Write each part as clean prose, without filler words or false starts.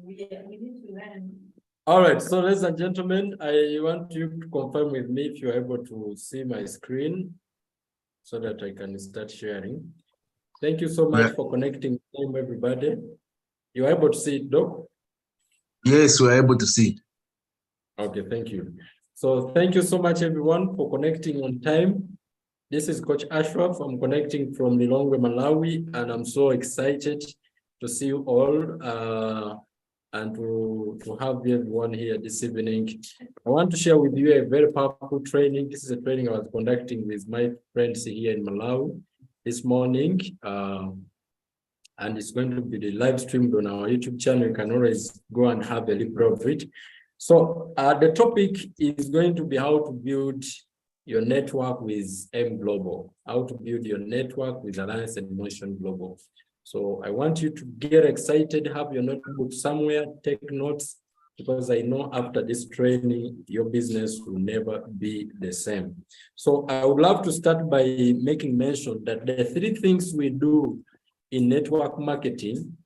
We need to learn. All right, so ladies and gentlemen, I want you to confirm with me if you're able to see my screen so that I can start sharing. Thank you so much for connecting, everybody. You're able to see it, Doc? Yes, we're able to see it. Okay, thank you. So thank you so much, everyone, for connecting on time. This is Coach Ashraf. I'm connecting from Lilongwe, Malawi, and I'm so excited to see you all and to have everyone here this evening. I want to share with you a very powerful training. This is a training I was conducting with my friends here in Malawi this morning. And it's going to be the live streamed on our YouTube channel. You can always go and have a look of it. So the topic is going to be how to build your network with M Global, how to build your network with Alliance and Motion Global. So I want you to get excited, have your notebook somewhere, take notes, because I know after this training, your business will never be the same. So I would love to start by making mention that the 3 things we do in network marketing,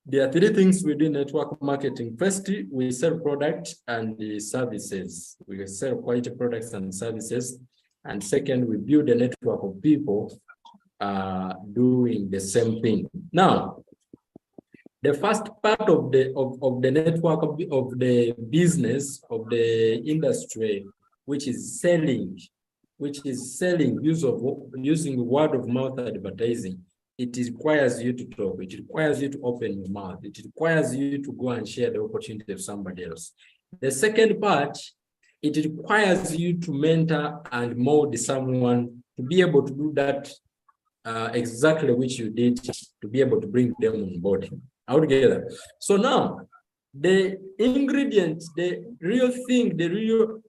there are 3 things we do in network marketing. Firstly, we sell products and services. We sell quality products and services. And second, we build a network of people doing the same thing. Now, the first part of the network of the business of the industry, which is selling using word of mouth advertising. It requires you to talk. It requires you to open your mouth. It requires you to go and share the opportunity of somebody else. The second part, it requires you to mentor and mold someone to be able to do that exactly which you did, to be able to bring them on board altogether. So now, the ingredients, the real thing, the real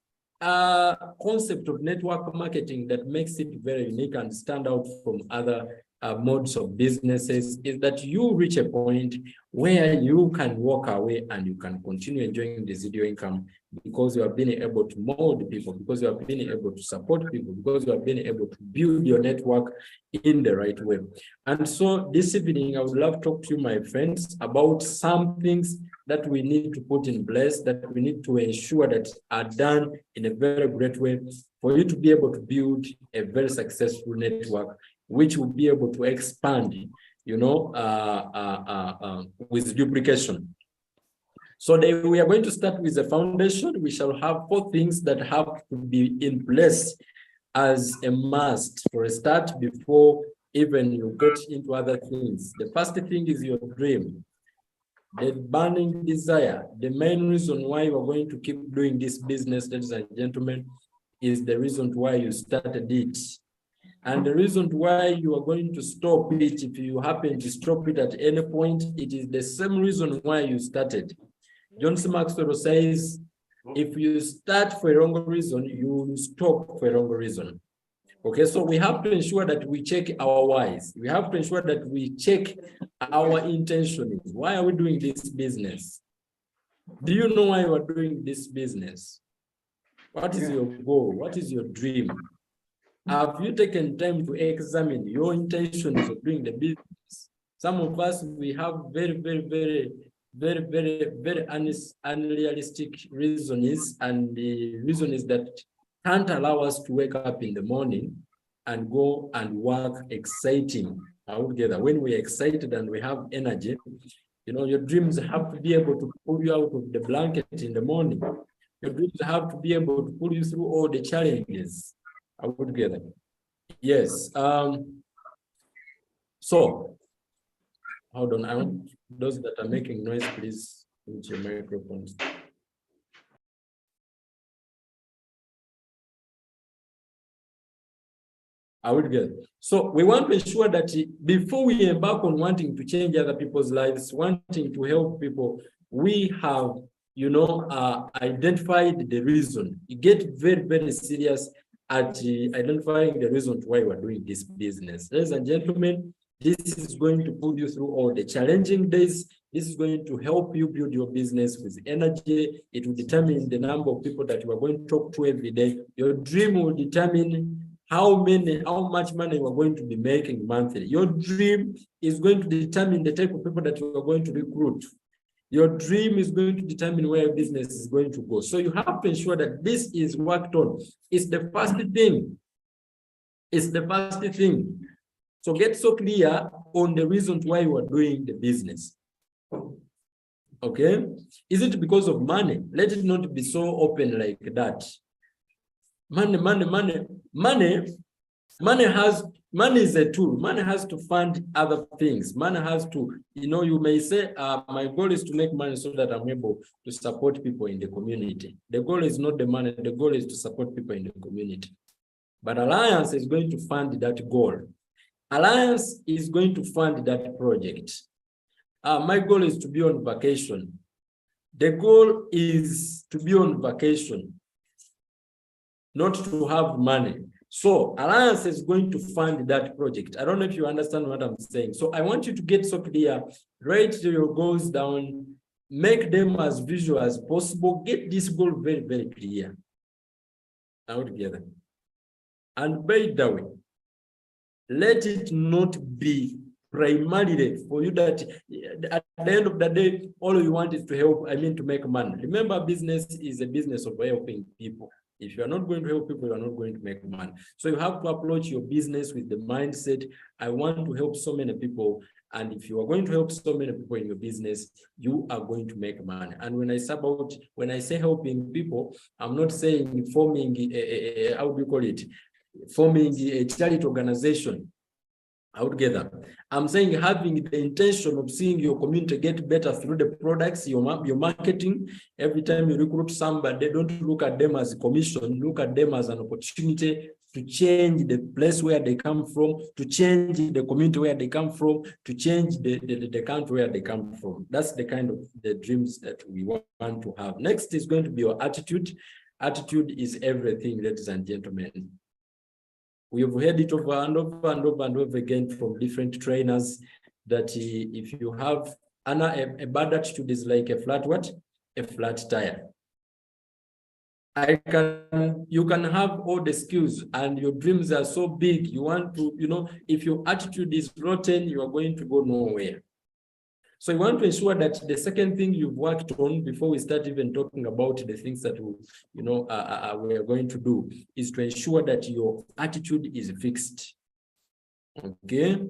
concept of network marketing that makes it very unique and stand out from other modes of businesses is that you reach a point where you can walk away and you can continue enjoying residual income because you have been able to mold people, because you have been able to support people, because you have been able to build your network in the right way. And so this evening, I would love to talk to you, my friends, about some things that we need to put in place, that we need to ensure that are done in a very great way for you to be able to build a very successful network, which will be able to expand, with duplication. So we are going to start with the foundation. We shall have 4 things that have to be in place as a must for a start before even you get into other things. The first thing is your dream, the burning desire. The main reason why you are going to keep doing this business, ladies and gentlemen, is the reason why you started it. And the reason why you are going to stop it, if you happen to stop it at any point, it is the same reason why you started. John C. Maxwell says, if you start for a wrong reason, you will stop for a wrong reason. Okay, so we have to ensure that we check our whys. We have to ensure that we check our intentions. Why are we doing this business? Do you know why you are doing this business? What is your goal? What is your dream? Have you taken time to examine your intentions of doing the business? Some of us, we have very unrealistic reasons, and the reason is that can't allow us to wake up in the morning and go and work exciting together. When we're excited and we have energy, your dreams have to be able to pull you out of the blanket in the morning. Your dreams have to be able to pull you through all the challenges together. Yes. So, hold on. I want those that are making noise, please put your microphones. So we want to ensure that before we embark on wanting to change other people's lives, wanting to help people, we have, identified the reason. You get very serious at identifying the reason why we're doing this business. Ladies and gentlemen, this is going to pull you through all the challenging days. This is going to help you build your business with energy. It will determine the number of people that you are going to talk to every day. Your dream will determine how much money you are going to be making monthly. Your dream is going to determine the type of people that you are going to recruit. Your dream is going to determine where your business is going to go. So you have to ensure that this is worked on. It's the first thing. It's the first thing. So get so clear on the reasons why you are doing the business. Okay? Is it because of money? Let it not be so open like that. Money is a tool. Money has to fund other things. Money has to, you may say, my goal is to make money so that I'm able to support people in the community. The goal is not the money. The goal is to support people in the community. But Alliance is going to fund that goal. Alliance is going to fund that project. My goal is to be on vacation. The goal is to be on vacation, not to have money. So Alliance is going to fund that project. I don't know if you understand what I'm saying. So I want you to get so clear, write your goals down, make them as visual as possible, get this goal very, very clear. Now together. And by the way, let it not be primarily for you that at the end of the day, all you want is to help, to make money. Remember, business is a business of helping people. If you are not going to help people, you are not going to make money. So you have to approach your business with the mindset, I want to help so many people. And if you are going to help so many people in your business, you are going to make money. And when I say helping people, I'm not saying forming forming a charity organization altogether. I'm saying having the intention of seeing your community get better through the products, your marketing. Every time you recruit somebody, don't look at them as a commission, look at them as an opportunity to change the place where they come from, to change the community where they come from, to change the country where they come from. That's the kind of the dreams that we want to have. Next is going to be your attitude. Attitude is everything, ladies and gentlemen. We have heard it over and over and over and over again from different trainers that if you have a bad attitude is like a flat what? A flat tire. You can have all the skills and your dreams are so big. You want to, if your attitude is rotten, you are going to go nowhere. So you want to ensure that the second thing you've worked on before we start even talking about the things that we are going to do is to ensure that your attitude is fixed. Okay,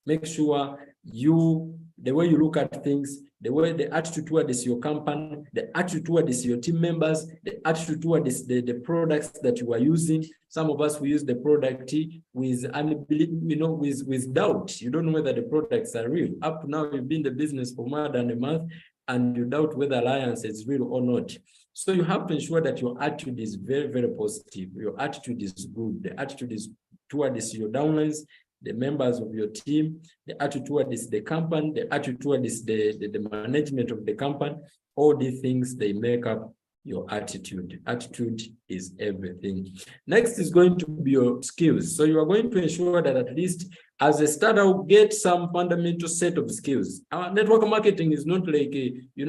make sure the way you look at things, the attitude towards your company, the attitude towards your team members, the attitude towards the products that you are using. Some of us, we use the product with with doubt. You don't know whether the products are real. Up to now, you've been in the business for more than a month and you doubt whether Alliance is real or not. So you have to ensure that your attitude is very, very positive. Your attitude is good. The attitude is towards your downlines, the members of your team, the attitude towards the company, the attitude towards the management of the company. All these things, they make up your attitude. Attitude is everything. Next is going to be your skills. So you are going to ensure that at least as a starter, get some fundamental set of skills. Our network marketing is not like,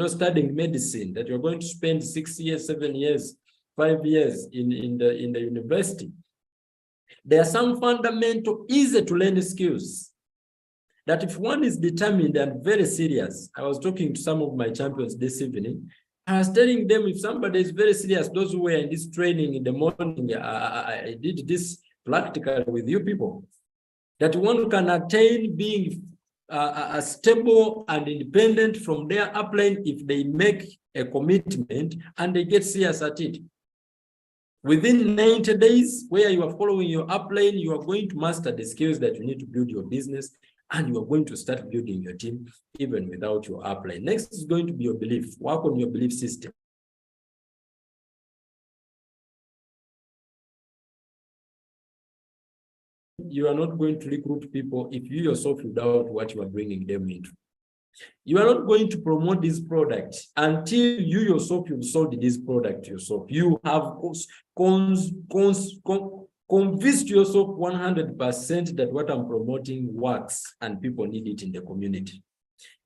studying medicine that you're going to spend 6 years, 7 years, 5 years in the university. There are some fundamental, easy to learn skills that if one is determined and very serious. I was talking to some of my champions this evening. I was telling them, if somebody is very serious, those who were in this training in the morning, I did this practical with you people, that one can attain being stable and independent from their upline if they make a commitment and they get serious at it. Within 90 days, where you are following your upline, you are going to master the skills that you need to build your business, and you are going to start building your team even without your upline. Next is going to be your belief. Work on your belief system. You are not going to recruit people if you yourself doubt what you are bringing them into. You are not going to promote this product until you yourself, you've sold this product yourself. You have convinced yourself 100% that what I'm promoting works and people need it in the community.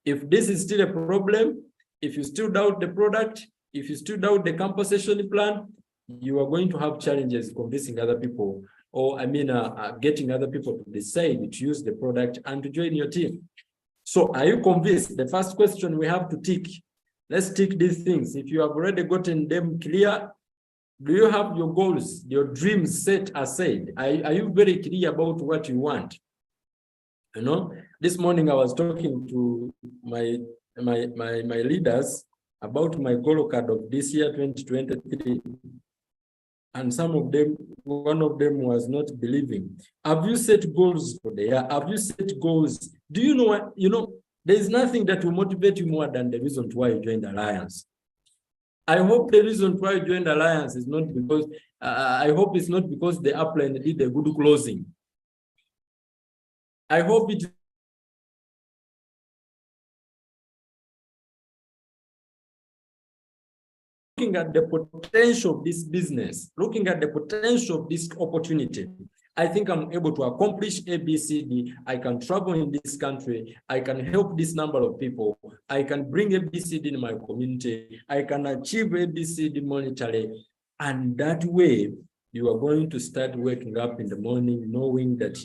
If this is still a problem, if you still doubt the product, if you still doubt the compensation plan, you are going to have challenges convincing other people, or getting other people to decide to use the product and to join your team. So are you convinced? The first question we have to tick Let's tick these things. If you have already gotten them clear, do you have your goals, your dreams set aside? Are you very clear about what you want? You know, this morning I was talking to my leaders about my goal card of this year, 2023. And some of them, one of them was not believing. Have you set goals for the year? Have you set goals? Do you know what, there is nothing that will motivate you more than the reason why you joined the Alliance. I hope the reason why you joined the Alliance is not because, I hope it's not because the upline did a good closing. I hope it looking at the potential of this business, looking at the potential of this opportunity. I think I'm able to accomplish ABCD. I can travel in this country. I can help this number of people. I can bring ABCD in my community. I can achieve ABCD monetarily. And that way, you are going to start waking up in the morning knowing that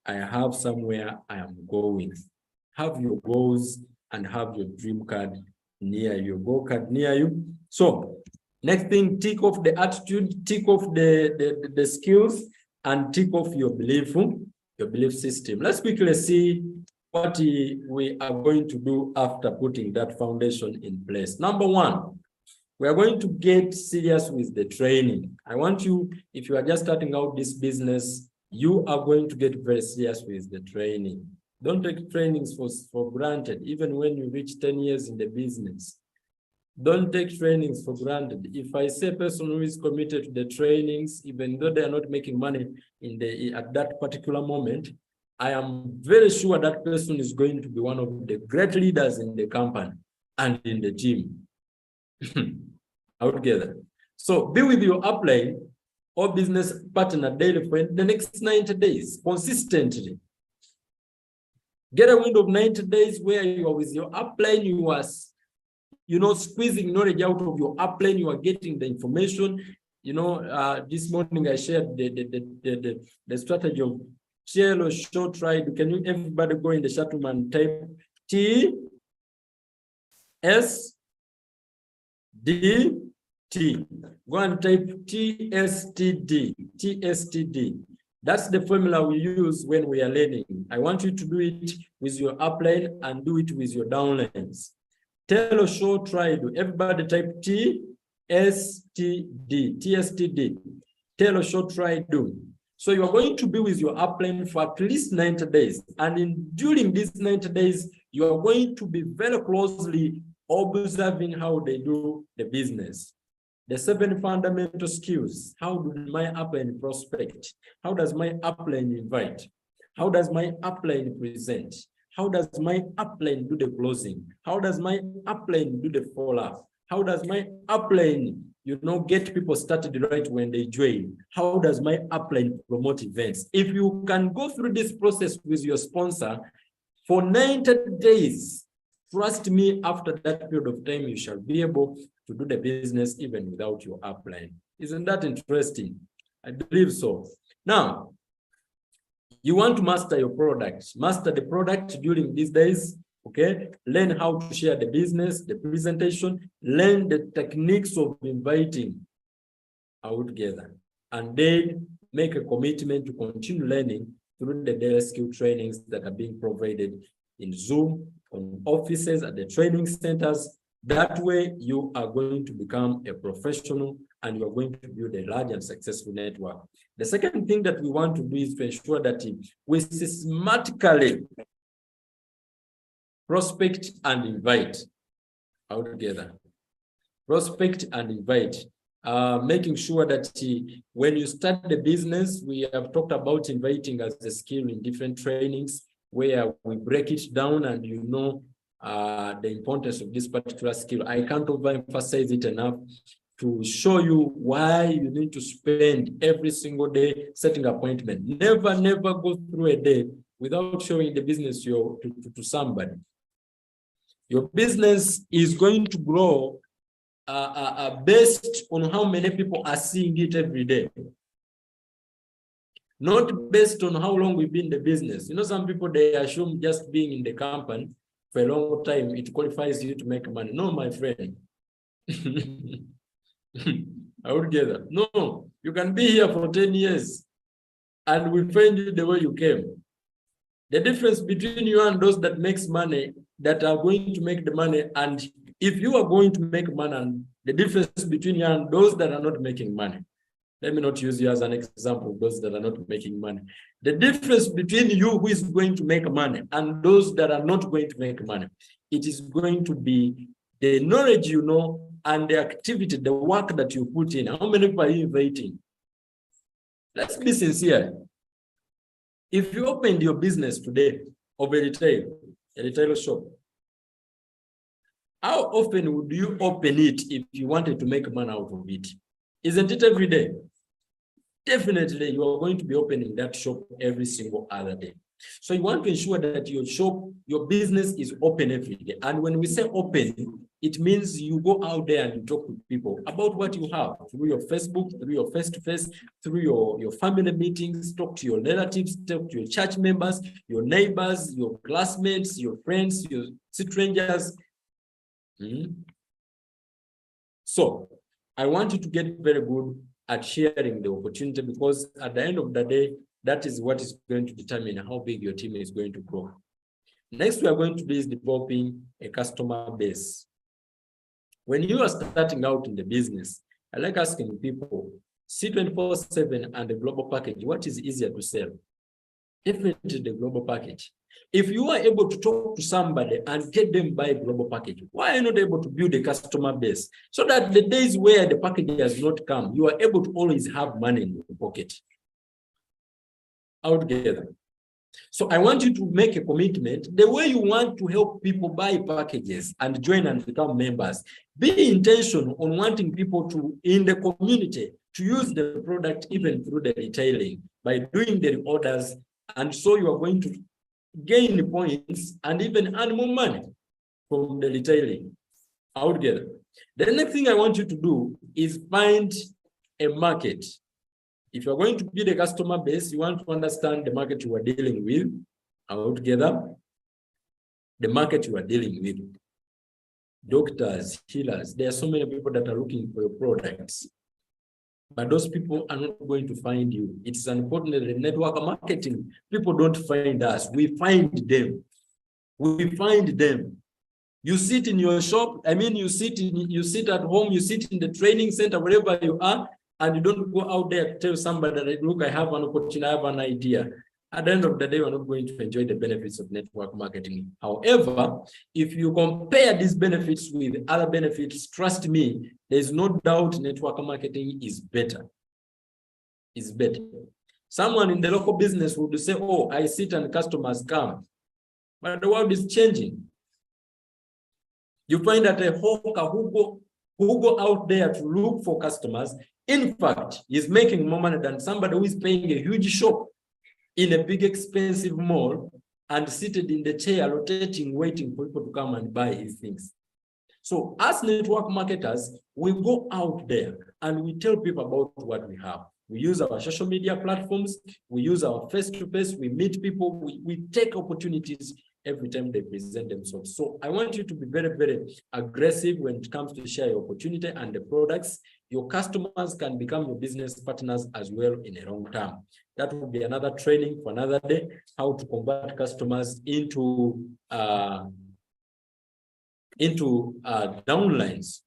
I have somewhere I am going. Have your goals and have your dream card near you, goal card near you. So next thing, tick off the attitude, tick off the skills, and tick off your belief system. Let's quickly see what we are going to do after putting that foundation in place. Number one, we are going to get serious with the training. I want you, if you are just starting out this business, you are going to get very serious with the training. Don't take trainings for granted, even when you reach 10 years in the business. Don't take trainings for granted. If I say a person who is committed to the trainings, even though they are not making money at that particular moment, I am very sure that person is going to be one of the great leaders in the company and in the team. Altogether. So be with your upline or business partner daily for the next 90 days, consistently. Get a window of 90 days where you are with your upline, you are squeezing knowledge out of your upline, you are getting the information. This morning I shared the strategy of share or short ride. Can you everybody go in the chat room and type TSDT? Go and type TSTD. That's the formula we use when we are learning. I want you to do it with your upline and do it with your downlines. Tell or show, try, do. Everybody type TSTD. Tell or show, try, do. So you are going to be with your upline for at least 90 days. And during these 90 days, you are going to be very closely observing how they do the business. The 7 fundamental skills. How do my upline prospect? How does my upline invite? How does my upline present? How does my upline do the closing? How does my upline do the follow-up? How does my upline, get people started right when they join? How does my upline promote events? If you can go through this process with your sponsor for 90 days, trust me, after that period of time, you shall be able to do the business even without your upline. Isn't that interesting? I believe so. Now, you want to master your product. Master the product during these days, okay? Learn how to share the business, the presentation, learn the techniques of inviting out together, and then make a commitment to continue learning through the daily skill trainings that are being provided in Zoom, on offices, at the training centers. That way, you are going to become a professional and you are going to build a large and successful network. The second thing that we want to do is to ensure that we systematically prospect and invite out together. Prospect and invite. Making sure that when you start the business, we have talked about inviting as a skill in different trainings where we break it down and the importance of this particular skill. I can't overemphasize it enough to show you why you need to spend every single day setting appointment. Never go through a day without showing the business to somebody. Your business is going to grow based on how many people are seeing it every day. Not based on how long we've been in the business. Some people, they assume just being in the company for a long time, it qualifies you to make money. No, my friend. I would gather. No, you can be here for 10 years and we find you the way you came. The difference between you and those that makes money, that are going to make the money, and if you are going to make money, and the difference between you and those that are not making money. Let me not use you as an example, those that are not making money. The difference between you who is going to make money and those that are not going to make money, it is going to be the knowledge you know and the activity, the work that you put in. How many people are you inviting? Let's be sincere. If you opened your business today of a retail shop, how often would you open it if you wanted to make money out of it? Isn't it every day? Definitely, you are going to be opening that shop every single other day. So you want to ensure that your shop, your business is open every day. And when we say open, it means you go out there and you talk to people about what you have through your Facebook, through your face-to-face, through your family meetings, talk to your relatives, talk to your church members, your neighbors, your classmates, your friends, your strangers. So I want you to get very good at sharing the opportunity, because at the end of the day, that is what is going to determine how big your team is going to grow. Next, we are going to do is developing a customer base. When you are starting out in the business, I like asking people, C24/7 and the global package, what is easier to sell? Definitely the global package. If you are able to talk to somebody and get them buy a global package, why are you not able to build a customer base so that the days where the package has not come, you are able to always have money in your pocket? Altogether. So I want you to make a commitment. The way you want to help people buy packages and join and become members, be intentional on wanting people to, in the community, to use the product even through the retailing by doing the orders. And so you are going to gain points and even earn more money from the retailing altogether. The next thing I want you to do is find a market. If you're going to build a customer base, you want to understand the market you are dealing with altogether. The market you are dealing with. Doctors, healers, there are so many people that are looking for your products. But those people are not going to find you. It's important that the network marketing, people don't find us. We find them. We find them. You sit in your shop. I mean, you sit at home, you sit in the training center, wherever you are, and you don't go out there to tell somebody that, look, I have an opportunity, I have an idea. At the end of the day, we're not going to enjoy the benefits of network marketing. However, if you compare these benefits with other benefits, trust me, there's no doubt network marketing is better. It's better. Someone in the local business would say, oh, I sit and customers come. But the world is changing. You find that a hawker who go out there to look for customers, in fact, is making more money than somebody who is paying a huge shop in a big expensive mall and seated in the chair, rotating, waiting for people to come and buy his things. So as network marketers, we go out there and we tell people about what we have. We use our social media platforms, we use our face-to-face, we meet people, we take opportunities every time they present themselves. So I want you to be very, very aggressive when it comes to share your opportunity and the products. Your customers can become your business partners as well in a long term. That will be another training for another day, how to convert customers into downlines.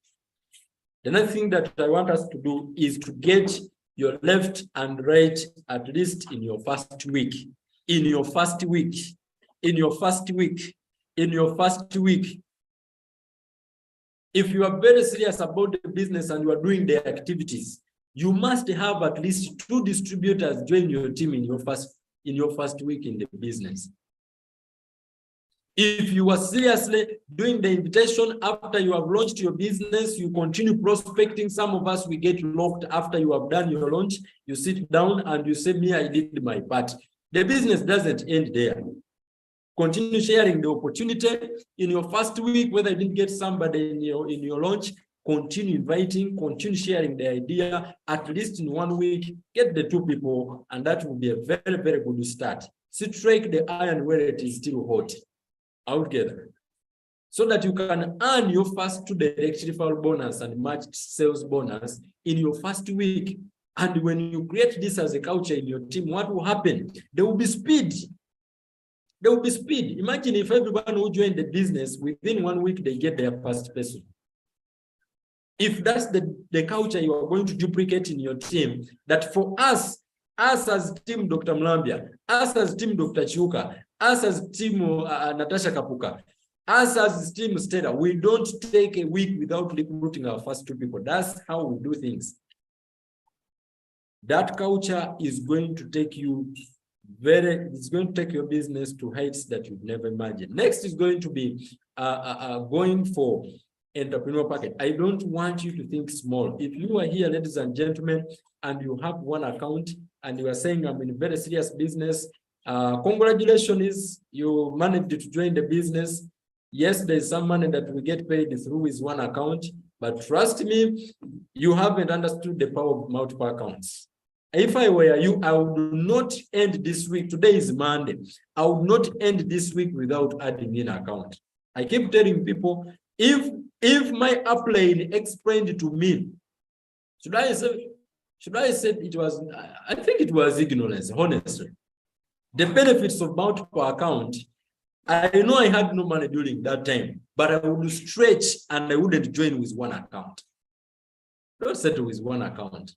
The next thing that I want us to do is to get your left and right, at least in your first week. In your first week. In your first week. In your first week. If you are very serious about the business and you are doing the activities, you must have at least 2 distributors join your team in your first week in the business. If you are seriously doing the invitation after you have launched your business, you continue prospecting. Some of us, we get locked after you have done your launch. You sit down and you say, me, I did my part. The business doesn't end there. Continue sharing the opportunity in your first week, whether you didn't get somebody in your launch. Continue inviting, continue sharing the idea. At least in 1 week, get the 2 people, and that will be a very, very good start. Strike the iron where it is still hot. Altogether. so that you can earn your first 2 direct referral bonus and matched sales bonus in your first week. And when you create this as a culture in your team, what will happen? There will be speed. There will be speed. Imagine if everyone who joined the business, within 1 week, they get their first person. If that's the culture you are going to duplicate in your team, that for us as team Dr. Mlambia, us as team Dr. Chiuka, us as team Natasha Kapuka, us as team Stella, we don't take a week without recruiting our first 2 people. That's how we do things. That culture is going to take you it's going to take your business to heights that you've never imagined. Next is going to be going for entrepreneur packet. I don't want you to think small. If you are here, ladies and gentlemen, and you have 1 account and you are saying, I'm in a very serious business, congratulations, you managed to join the business. Yes, there's some money that we get paid through with 1 account, but trust me, you haven't understood the power of multiple accounts. If I were you, I would not end this week. Today is Monday. I would not end this week without adding in an account. I keep telling people, if my upline explained to me, should I say it was, I think it was ignorance, honestly. The benefits of multiple account, I know I had no money during that time, but I would stretch and I wouldn't join with 1 account. Don't settle with 1 account.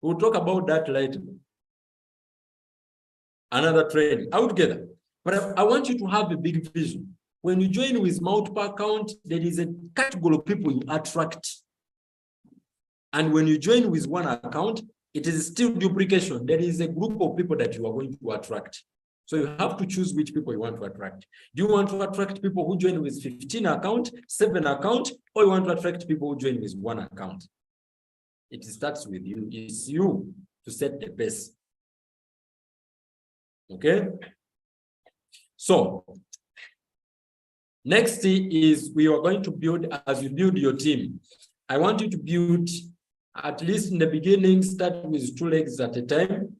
We'll talk about that later. Another training altogether. But I want you to have a big vision. When you join with multiple account, there is a category of people you attract. And when you join with 1 account, it is still duplication. There is a group of people that you are going to attract. So you have to choose which people you want to attract. Do you want to attract people who join with 15 account, 7 account, or you want to attract people who join with 1 account? It starts with you. It's you to set the pace. Okay? So, next is we are going to build, as you build your team, I want you to build, at least in the beginning, start with 2 legs at a time.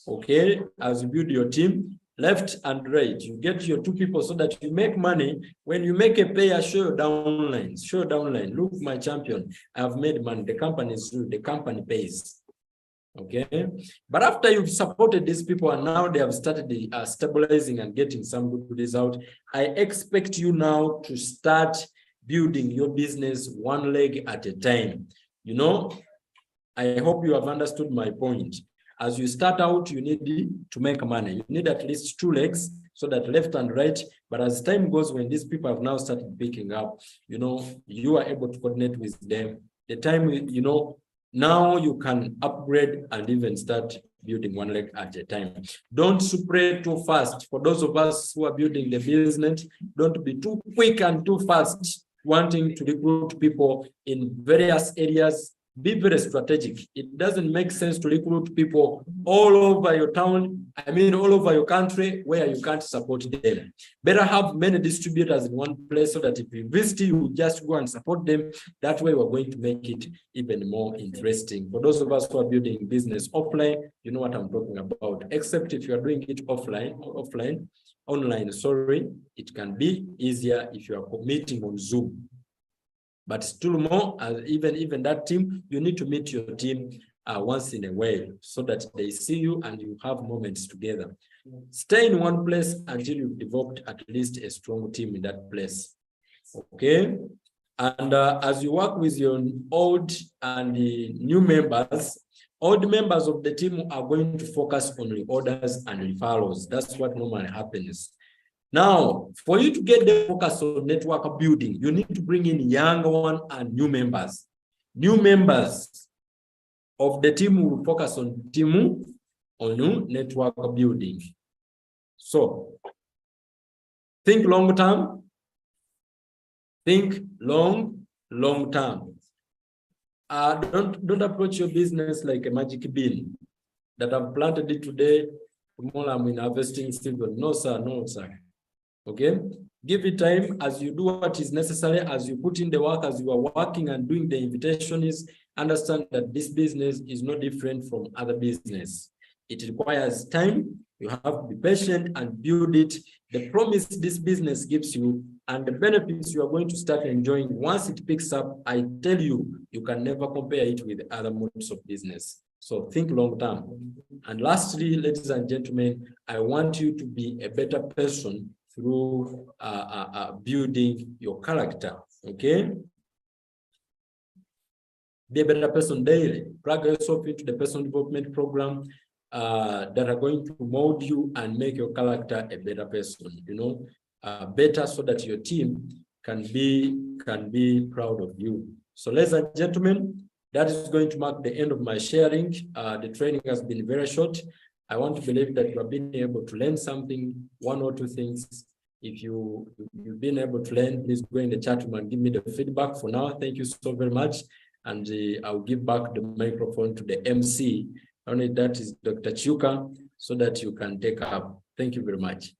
Okay? As you build your team, left and right, you get your 2 people so that you make money. When you make a pair, show your downlines. Show downline. Look, my champion, I've made money. The company is good. The company pays. Okay. But after you've supported these people and now they have started stabilizing and getting some good result, I expect you now to start building your business 1 leg at a time. You know, I hope you have understood my point. As you start out, you need to make money. You need at least 2 legs, so that left and right. But as time goes, when these people have now started picking up, you know, you are able to coordinate with them. The time, you know, now you can upgrade and even start building 1 leg at a time. Don't spread too fast. For those of us who are building the business, don't be too quick and too fast, wanting to recruit people in various areas. Be very strategic. It doesn't make sense to recruit people all over your town, I mean all over your country, where you can't support them. Better have many distributors in 1 place so that if you visit, you just go and support them. That way we're going to make it even more interesting. For those of us who are building business offline, you know what I'm talking about. Except if you are doing it online, sorry, it can be easier if you are meeting on Zoom. But still more, even that team, you need to meet your team once in a while so that they see you and you have moments together. Stay in 1 place until you've developed at least a strong team in that place. Okay? And as you work with your old and new members, old members of the team are going to focus on reorders and referrals. That's what normally happens. Now, for you to get the focus on network building, you need to bring in young one and new members. New members of the team will focus on network building. So, think long term. Think long term. Don't approach your business like a magic bean that I've planted it today. Tomorrow I'm in harvesting season. No, sir. No, sir. Okay, give it time. As you do what is necessary, as you put in the work, as you are working and doing the invitations, understand that this business is no different from other business. It requires time. You have to be patient and build it. the promise this business gives you and the benefits you are going to start enjoying once it picks up, I tell you, you can never compare it with other modes of business. So think long term. And lastly, ladies and gentlemen, I want you to be a better person through building your character, okay? Be a better person daily. Plug yourself into the personal development program that are going to mold you and make your character a better person, you know, better so that your team can be proud of you. So ladies and gentlemen, that is going to mark the end of my sharing. The training has been very short. I want to believe that you have been able to learn something, one or two things. If you've been able to learn, please go in the chat room and give me the feedback. For now, thank you so very much. And I'll give back the microphone to the MC. Only that is Dr. Chuka, so that you can take up. Thank you very much.